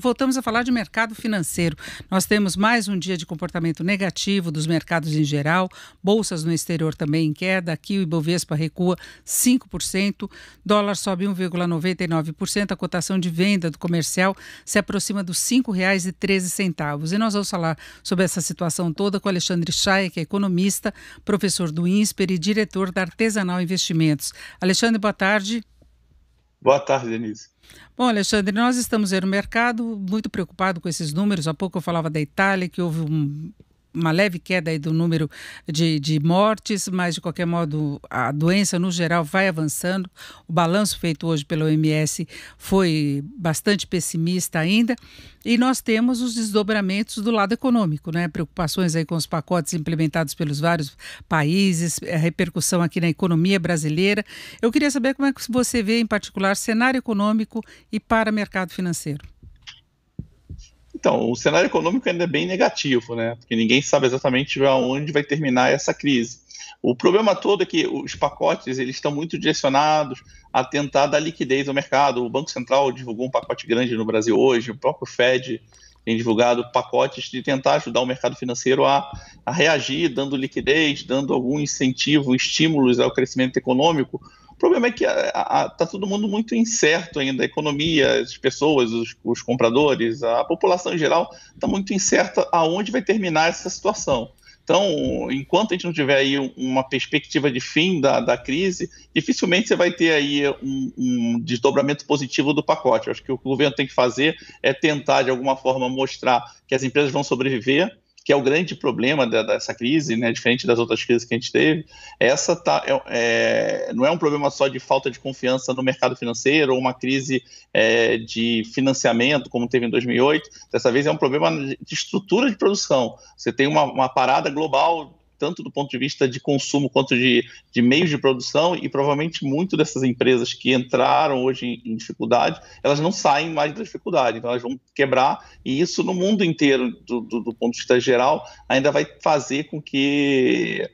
voltamos a falar de mercado financeiro. Nós temos mais um dia de comportamento negativo dos mercados em geral, bolsas no exterior também em queda, aqui o Ibovespa recua 5%, dólar sobe 1,99%, a cotação de venda do comercial se aproxima dos R$ 5,13. E nós vamos falar sobre essa situação toda com Alexandre Chaia, que é economista, professor do INSPER e diretor da Artesanal Investimentos. Alexandre, boa tarde. Boa tarde, Denise. Bom, Alexandre, nós estamos no mercado muito preocupado com esses números. Há pouco eu falava da Itália, que houve uma leve queda aí do número de mortes, mas de qualquer modo a doença no geral vai avançando. O balanço feito hoje pela OMS foi bastante pessimista ainda, e nós temos os desdobramentos do lado econômico, né? Preocupações aí com os pacotes implementados pelos vários países, a repercussão aqui na economia brasileira. Eu queria saber como é que você vê, em particular, cenário econômico e para mercado financeiro. Então, o cenário econômico ainda é bem negativo, né? Porque ninguém sabe exatamente aonde vai terminar essa crise. O problema todo é que os pacotes eles estão muito direcionados a tentar dar liquidez ao mercado. O Banco Central divulgou um pacote grande no Brasil hoje, o próprio Fed tem divulgado pacotes de tentar ajudar o mercado financeiro a reagir, dando liquidez, dando algum incentivo, estímulos ao crescimento econômico. O problema é que está todo mundo muito incerto ainda, a economia, as pessoas, os compradores, a população em geral está muito incerta aonde vai terminar essa situação. Então, enquanto a gente não tiver aí uma perspectiva de fim da crise, dificilmente você vai ter aí um desdobramento positivo do pacote. Eu acho que o que o governo tem que fazer é tentar, de alguma forma, mostrar que as empresas vão sobreviver, que é o grande problema dessa crise, né, diferente das outras crises que a gente teve. Essa não é um problema só de falta de confiança no mercado financeiro ou uma crise de financiamento, como teve em 2008. Dessa vez é um problema de estrutura de produção. Você tem uma parada global, tanto do ponto de vista de consumo quanto de meios de produção, e provavelmente muito dessas empresas que entraram hoje em dificuldade, elas não saem mais da dificuldade, então elas vão quebrar, e isso no mundo inteiro, do ponto de vista geral, ainda vai fazer com que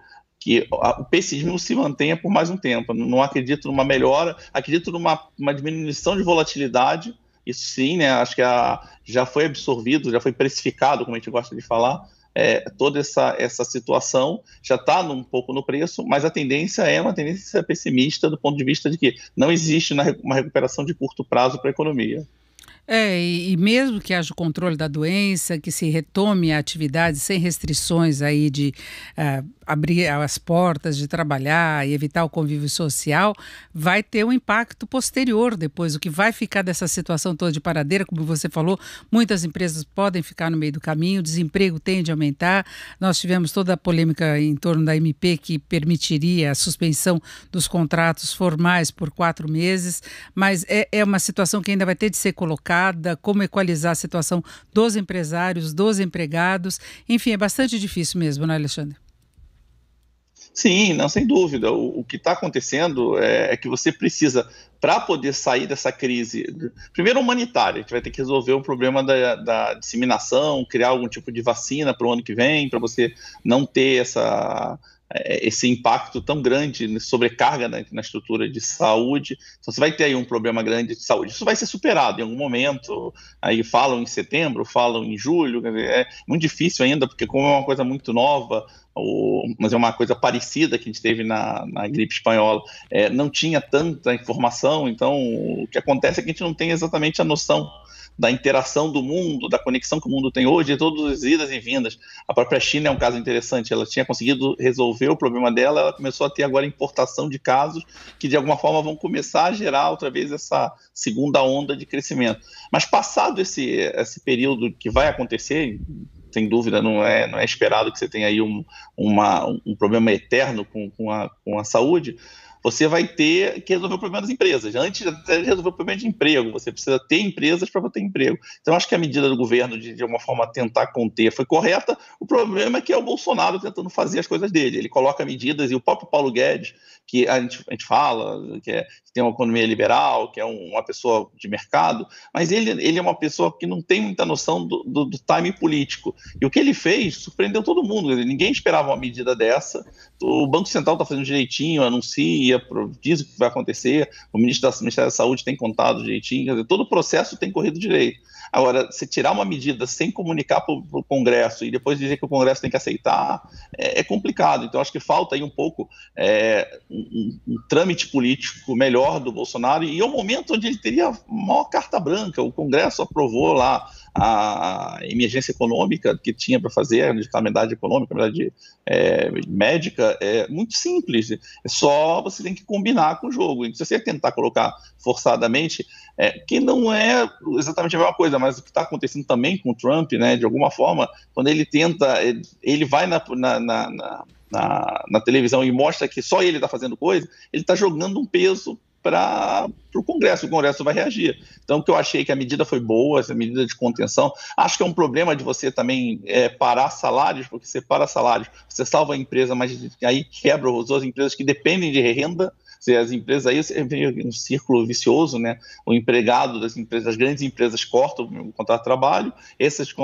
o pessimismo se mantenha por mais um tempo. Não acredito numa melhora, acredito numa diminuição de volatilidade, isso sim, né, acho que já foi absorvido, já foi precificado, como a gente gosta de falar. Toda essa situação já está um pouco no preço, mas a tendência é uma tendência pessimista do ponto de vista de que não existe uma recuperação de curto prazo para a economia. E mesmo que haja o controle da doença, que se retome a atividade sem restrições aí de abrir as portas, de trabalhar e evitar o convívio social, vai ter um impacto posterior depois. O que vai ficar dessa situação toda de paradeira, como você falou, muitas empresas podem ficar no meio do caminho, o desemprego tende a aumentar. Nós tivemos toda a polêmica em torno da MP que permitiria a suspensão dos contratos formais por 4 meses, mas é uma situação que ainda vai ter de ser colocada, como equalizar a situação dos empresários, dos empregados. Enfim, é bastante difícil mesmo, né, Alexandre? Sim, não, sem dúvida. O que está acontecendo é que você precisa, para poder sair dessa crise, primeiro humanitária, a gente vai ter que resolver o problema da disseminação, criar algum tipo de vacina para o ano que vem, para você não ter esse impacto tão grande, sobrecarga na estrutura de saúde. Então você vai ter aí um problema grande de saúde. Isso vai ser superado em algum momento, aí falam em setembro, falam em julho, é muito difícil ainda, porque como é uma coisa muito nova, mas é uma coisa parecida que a gente teve na gripe espanhola, não tinha tanta informação, então o que acontece é que a gente não tem exatamente a noção da interação do mundo, da conexão que o mundo tem hoje, de todas as idas e vindas. A própria China é um caso interessante, ela tinha conseguido resolver o problema dela, ela começou a ter agora importação de casos que de alguma forma vão começar a gerar outra vez essa segunda onda de crescimento. Mas passado esse período que vai acontecer, sem dúvida, não é esperado que você tenha aí um problema eterno com a saúde, você vai ter que resolver o problema das empresas. Antes de resolver o problema de emprego, você precisa ter empresas para ter emprego. Então, acho que a medida do governo de alguma forma tentar conter foi correta. O problema é que é o Bolsonaro tentando fazer as coisas dele. Ele coloca medidas, e o próprio Paulo Guedes, que a gente fala, que tem uma economia liberal, que é uma pessoa de mercado, mas ele é uma pessoa que não tem muita noção do time político. E o que ele fez surpreendeu todo mundo. Ninguém esperava uma medida dessa. O Banco Central está fazendo direitinho, anuncia, diz o que vai acontecer, o Ministério da Saúde tem contado direitinho, quer dizer, todo o processo tem corrido direito. Agora, se tirar uma medida sem comunicar para o Congresso e depois dizer que o Congresso tem que aceitar, é complicado. Então, acho que falta aí um pouco um trâmite político melhor do Bolsonaro, e é um momento onde ele teria a maior carta branca. O Congresso aprovou lá a emergência econômica que tinha para fazer, de calamidade econômica, calamidade médica, é muito simples. É só você tem que combinar com o jogo. E se você tentar colocar forçadamente, que não é exatamente a mesma coisa, mas o que está acontecendo também com o Trump, né, de alguma forma, quando ele tenta, ele vai na televisão e mostra que só ele está fazendo coisa, ele está jogando um peso para o Congresso vai reagir. Então, o que eu achei que a medida foi boa, essa medida de contenção, acho que é um problema de você também parar salários, porque você para salários, você salva a empresa, mas aí quebra as outras empresas que dependem de renda. As empresas aí é um círculo vicioso, né? O empregado das empresas, das grandes empresas cortam o contrato de trabalho, essas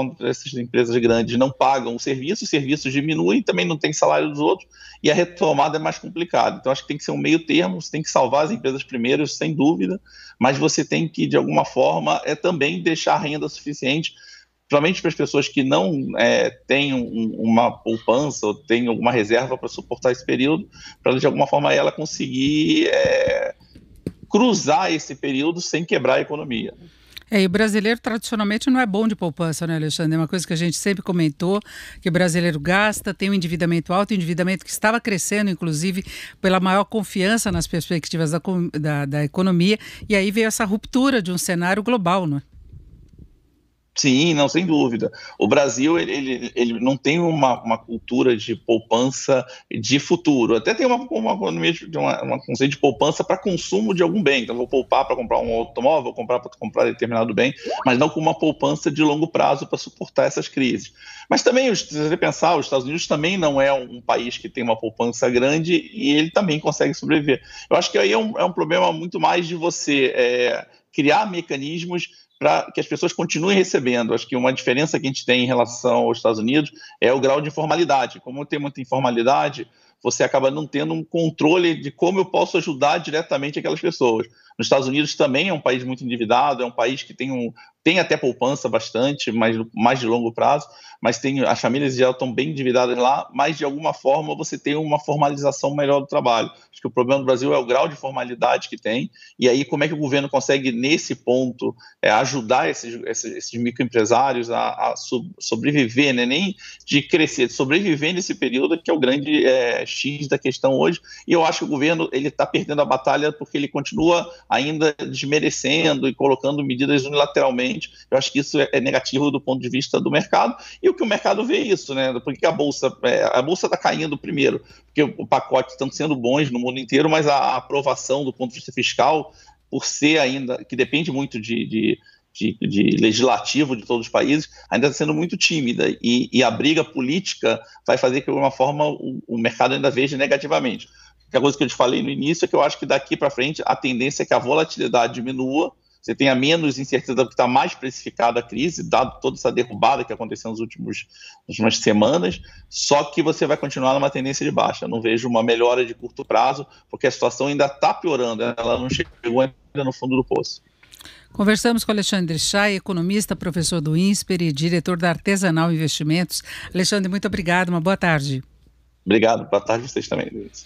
empresas grandes não pagam o serviço, os serviços diminuem, também não tem salário dos outros, e a retomada é mais complicada. Então, acho que tem que ser um meio termo, você tem que salvar as empresas primeiro, sem dúvida, mas você tem que, de alguma forma, também deixar renda suficiente, principalmente para as pessoas que não têm uma poupança ou têm alguma reserva para suportar esse período, para de alguma forma ela conseguir cruzar esse período sem quebrar a economia. E o brasileiro tradicionalmente não é bom de poupança, né, Alexandre? É uma coisa que a gente sempre comentou, que o brasileiro gasta, tem um endividamento alto, um endividamento que estava crescendo, inclusive, pela maior confiança nas perspectivas da economia, e aí veio essa ruptura de um cenário global, não é? Sim, não, sem dúvida. O Brasil ele não tem uma cultura de poupança de futuro. Até tem uma conceito de poupança para consumo de algum bem. Então, vou poupar para comprar um automóvel, vou comprar para comprar determinado bem, mas não com uma poupança de longo prazo para suportar essas crises. Mas também, se você pensar, os Estados Unidos também não é um país que tem uma poupança grande e ele também consegue sobreviver. Eu acho que aí é um problema muito mais de você criar mecanismos para que as pessoas continuem recebendo. Acho que uma diferença que a gente tem em relação aos Estados Unidos é o grau de informalidade. Como tem muita informalidade, você acaba não tendo um controle de como eu posso ajudar diretamente aquelas pessoas. Nos Estados Unidos também é um país muito endividado, é um país que tem até poupança bastante, mas mais de longo prazo, mas as famílias já estão bem endividadas lá, mas de alguma forma você tem uma formalização melhor do trabalho. Acho que o problema do Brasil é o grau de formalidade que tem, e aí como é que o governo consegue, nesse ponto, ajudar esses microempresários a sobreviver, né? Nem de crescer, de sobreviver nesse período, que é o grande X da questão hoje, e eu acho que o governo está perdendo a batalha porque ele continua ainda desmerecendo e colocando medidas unilateralmente. Eu acho que isso é negativo do ponto de vista do mercado, e o que o mercado vê isso, né? Por que a Bolsa está caindo primeiro? Porque o pacote estão sendo bons no mundo inteiro, mas a aprovação do ponto de vista fiscal, por ser ainda, que depende muito de legislativo de todos os países, ainda está sendo muito tímida, e a briga política vai fazer que, de alguma forma, o mercado ainda veja negativamente. A coisa que eu te falei no início é que eu acho que daqui para frente a tendência é que a volatilidade diminua, você tenha menos incerteza, porque está mais precificada a crise, dado toda essa derrubada que aconteceu nas últimas semanas, só que você vai continuar numa tendência de baixa. Eu não vejo uma melhora de curto prazo, porque a situação ainda está piorando, ela não chegou ainda no fundo do poço. Conversamos com Alexandre Chay, economista, professor do INSPER e diretor da Artesanal Investimentos. Alexandre, muito obrigado, uma boa tarde. Obrigado, boa tarde a vocês também, Luiz.